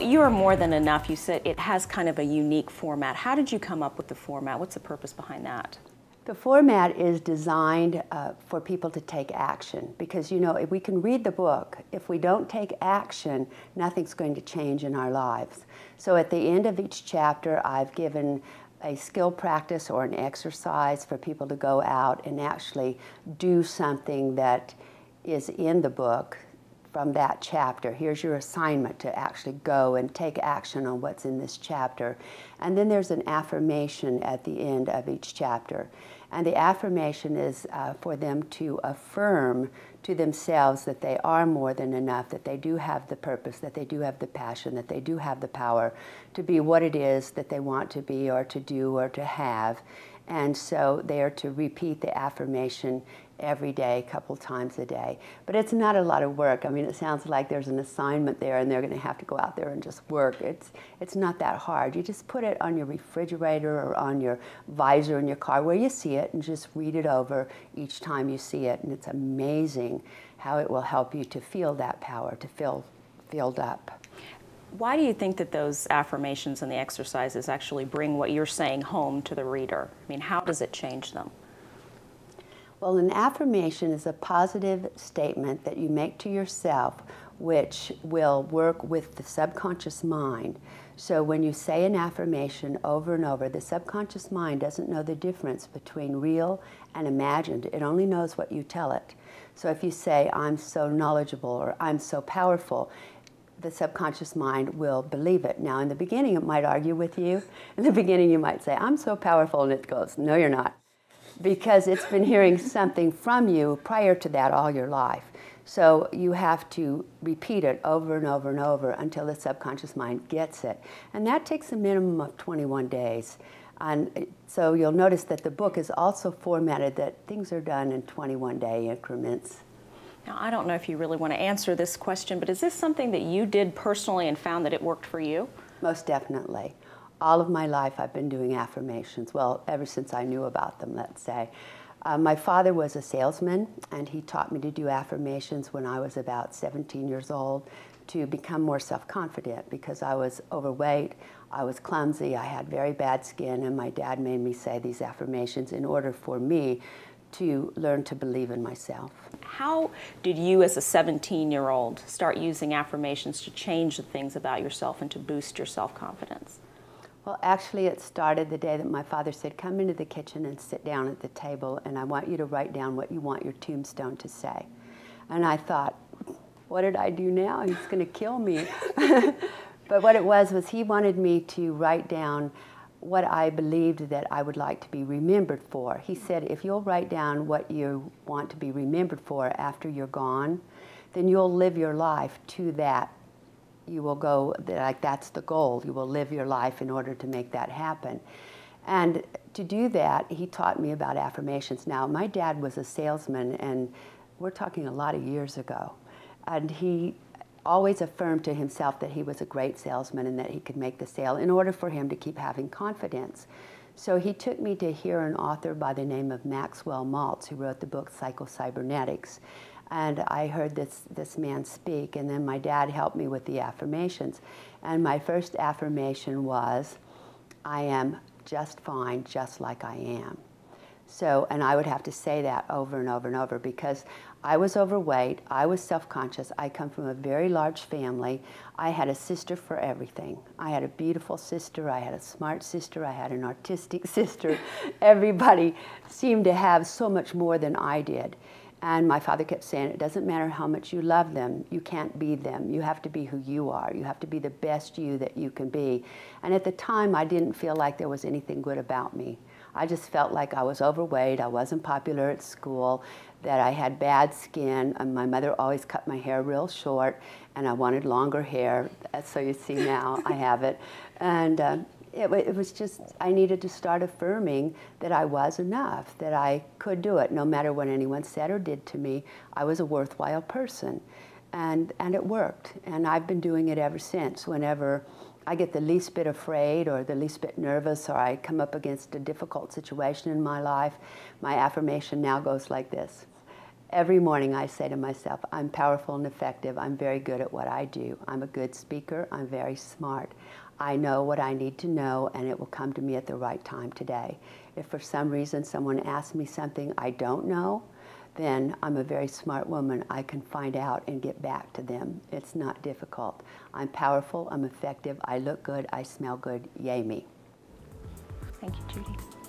You are more than enough. You said it has kind of a unique format. How did you come up with the format? What's the purpose behind that? The format is designed for people to take action because, you know, if we can read the book, if we don't take action, nothing's going to change in our lives. So at the end of each chapter, I've given a skill practice or an exercise for people to go out and actually do something that is in the book from that chapter. Here's your assignment to actually go and take action on what's in this chapter. And then there's an affirmation at the end of each chapter. And the affirmation is for them to affirm to themselves that they are more than enough, that they do have the purpose, that they do have the passion, that they do have the power to be what it is that they want to be or to do or to have. And so they are to repeat the affirmation every day, a couple times a day. But it's not a lot of work. I mean, it sounds like there's an assignment there and they're going to have to go out there and just work. It's not that hard. You just put it on your refrigerator or on your visor in your car where you see it and just read it over each time you see it. And it's amazing how it will help you to feel that power, to feel filled up. Why do you think that those affirmations and the exercises actually bring what you're saying home to the reader? I mean, how does it change them? Well, an affirmation is a positive statement that you make to yourself which will work with the subconscious mind. So when you say an affirmation over and over, the subconscious mind doesn't know the difference between real and imagined. It only knows what you tell it. So if you say, I'm so knowledgeable or I'm so powerful, the subconscious mind will believe it. Now, in the beginning, it might argue with you. In the beginning, you might say, I'm so powerful, and it goes, no, you're not. Because it's been hearing something from you prior to that all your life. So you have to repeat it over and over and over until the subconscious mind gets it. And that takes a minimum of 21 days. And so you'll notice that the book is also formatted that things are done in 21-day increments. Now, I don't know if you really want to answer this question, but is this something that you did personally and found that it worked for you? Most definitely. All of my life I've been doing affirmations. Well, ever since I knew about them, let's say. My father was a salesman, and he taught me to do affirmations when I was about 17 years old to become more self-confident because I was overweight, I was clumsy, I had very bad skin, and my dad made me say these affirmations in order for me to learn to believe in myself. How did you as a 17-year-old start using affirmations to change the things about yourself and to boost your self-confidence? Well, actually, it started the day that my father said, come into the kitchen and sit down at the table, and I want you to write down what you want your tombstone to say. And I thought, what did I do now? He's going to kill me. But what it was he wanted me to write down what I believed that I would like to be remembered for. He said, if you'll write down what you want to be remembered for after you're gone, then you'll live your life to that. You will go, like that's the goal. You will live your life in order to make that happen. And to do that, he taught me about affirmations. Now, my dad was a salesman, and we're talking a lot of years ago. And he always affirmed to himself that he was a great salesman and that he could make the sale in order for him to keep having confidence. So he took me to hear an author by the name of Maxwell Maltz, who wrote the book Psycho-Cybernetics. And I heard this man speak, and then my dad helped me with the affirmations. And my first affirmation was, I am just fine, just like I am. So, and I would have to say that over and over and over because I was overweight, I was self-conscious, I come from a very large family. I had a sister for everything. I had a beautiful sister, I had a smart sister, I had an artistic sister. Everybody seemed to have so much more than I did. And my father kept saying, it doesn't matter how much you love them, you can't be them. You have to be who you are. You have to be the best you that you can be. And at the time, I didn't feel like there was anything good about me. I just felt like I was overweight, I wasn't popular at school, that I had bad skin, and my mother always cut my hair real short, and I wanted longer hair. So you see now, I have it. And it was just, I needed to start affirming that I was enough, that I could do it. No matter what anyone said or did to me, I was a worthwhile person. And it worked. And I've been doing it ever since. Whenever I get the least bit afraid or the least bit nervous or I come up against a difficult situation in my life, my affirmation now goes like this. Every morning I say to myself, I'm powerful and effective. I'm very good at what I do. I'm a good speaker. I'm very smart. I know what I need to know, and it will come to me at the right time today. If for some reason someone asks me something I don't know, then I'm a very smart woman. I can find out and get back to them. It's not difficult. I'm powerful. I'm effective. I look good. I smell good. Yay me. Thank you, Judy.